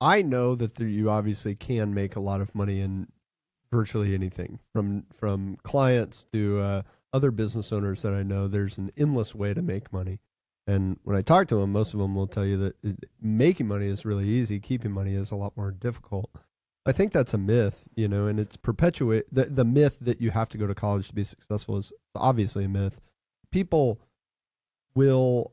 I know that you obviously can make a lot of money in virtually anything, from clients to other business owners that I know. There's an endless way to make money. And when I talk to them, most of them will tell you that making money is really easy. Keeping money is a lot more difficult. I think that's a myth, and it's perpetuate the myth that you have to go to college to be successful is obviously a myth. People will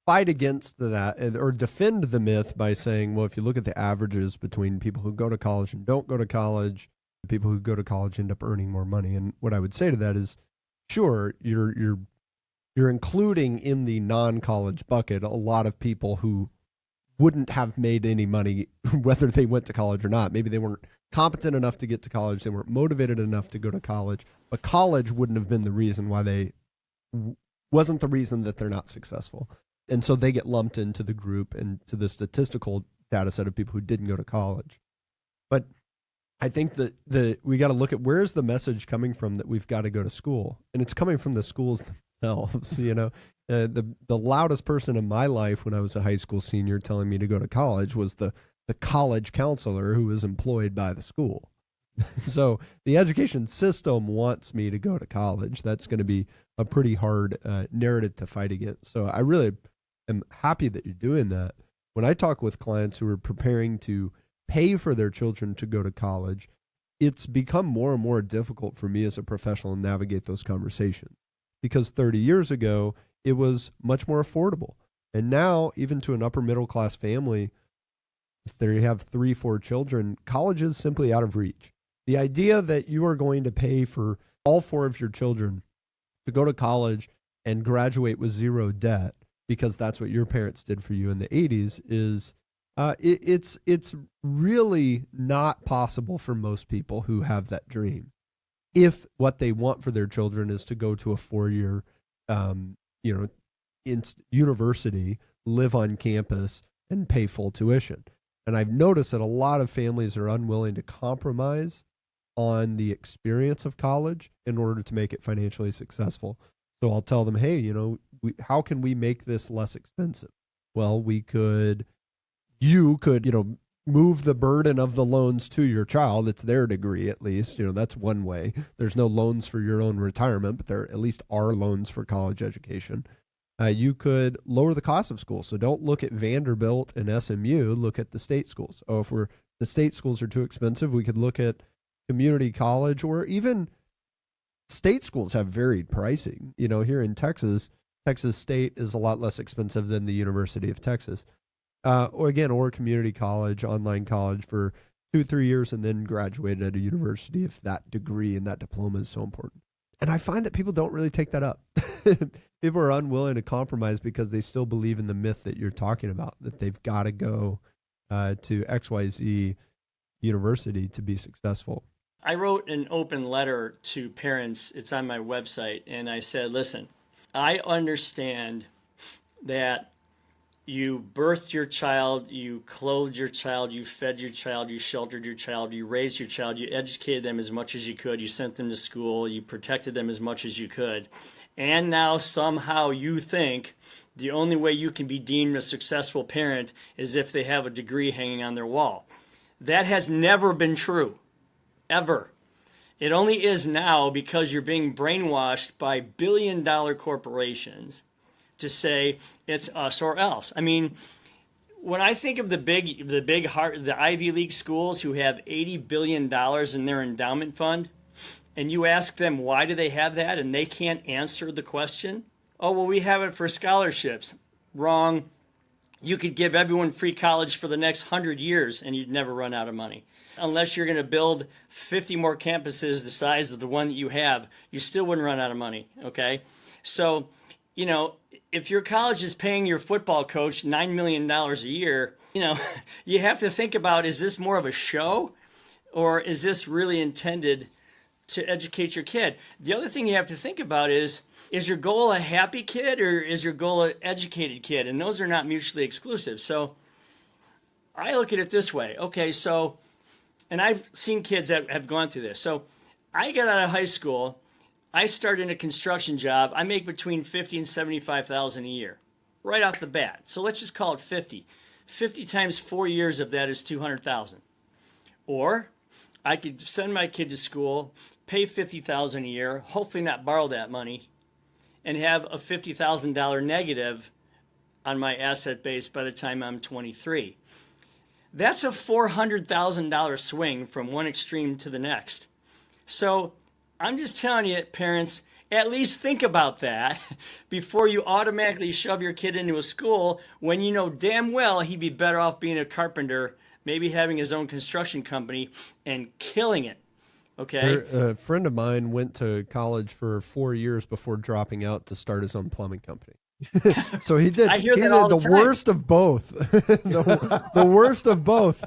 fight against that or defend the myth by saying, well, if you look at the averages between people who go to college and don't go to college, the people who go to college end up earning more money. And what I would say to that is, sure, you're including in the non-college bucket a lot of people who wouldn't have made any money whether they went to college or not. Maybe they weren't competent enough to get to college, they weren't motivated enough to go to college, but college wouldn't have been the reason why wasn't the reason that they're not successful. And so they get lumped into the group and to the statistical data set of people who didn't go to college. But I think that we got to look at where's the message coming from that we've got to go to school, and it's coming from the schools themselves. The loudest person in my life when I was a high school senior telling me to go to college was the college counselor who was employed by the school. So the education system wants me to go to college. That's going to be a pretty hard narrative to fight against. So I really am happy that you're doing that. When I talk with clients who are preparing to pay for their children to go to college, it's become more and more difficult for me as a professional to navigate those conversations, because 30 years ago, it was much more affordable. And now, even to an upper middle class family, if they have 3-4 children, college is simply out of reach. The idea that you are going to pay for all 4 of your children to go to college and graduate with zero debt, because that's what your parents did for you in the 80s, is it's really not possible for most people who have that dream. If what they want for their children is to go to a 4-year, university, live on campus, and pay full tuition. And I've noticed that a lot of families are unwilling to compromise on the experience of college in order to make it financially successful. So I'll tell them, hey, how can we make this less expensive? Well, you could, move the burden of the loans to your child. It's their degree, at least. That's one way. There's no loans for your own retirement, but there at least are loans for college education. You could lower the cost of school. So don't look at Vanderbilt and SMU, look at the state schools. If the state schools are too expensive, we could look at community college, or even state schools have varied pricing. Here in Texas State is a lot less expensive than the University of Texas. Or community college, online college for 2-3 years, and then graduate at a university if that degree and that diploma is so important. And I find that people don't really take that up. People are unwilling to compromise because they still believe in the myth that you're talking about, that they've got to go to XYZ university to be successful. I wrote an open letter to parents. It's on my website. And I said, listen, I understand that you birthed your child, you clothed your child, you fed your child, you sheltered your child, you raised your child, you educated them as much as you could, you sent them to school, you protected them as much as you could. And now somehow you think the only way you can be deemed a successful parent is if they have a degree hanging on their wall. That has never been true, ever. It only is now because you're being brainwashed by billion-dollar corporations to say it's us or else. I mean, when I think of the Ivy League schools who have $80 billion in their endowment fund, and you ask them why do they have that, and they can't answer the question, oh, well, we have it for scholarships. Wrong. You could give everyone free college for the next 100 years, and you'd never run out of money. Unless you're going to build 50 more campuses the size of the one that you have, you still wouldn't run out of money, okay? So, if your college is paying your football coach $9 million a year, you have to think about, is this more of a show, or is this really intended to educate your kid? The other thing you have to think about is your goal a happy kid, or is your goal an educated kid? And those are not mutually exclusive. So I look at it this way. Okay, so, and I've seen kids that have gone through this. So I got out of high school. I started in a construction job. I make between $50,000 and $75,000 a year right off the bat. So let's just call it 50. 50 times 4 years of that is 200,000. Or I could send my kid to school, pay 50,000 a year, hopefully not borrow that money, and have a $50,000 negative on my asset base by the time I'm 23. That's a $400,000 swing from one extreme to the next. So I'm just telling you, parents, at least think about that before you automatically shove your kid into a school when you know damn well he'd be better off being a carpenter, maybe having his own construction company and killing it. Okay? A friend of mine went to college for 4 years before dropping out to start his own plumbing company. So he did. I hear He that did all the the time. worst of both. The worst of both.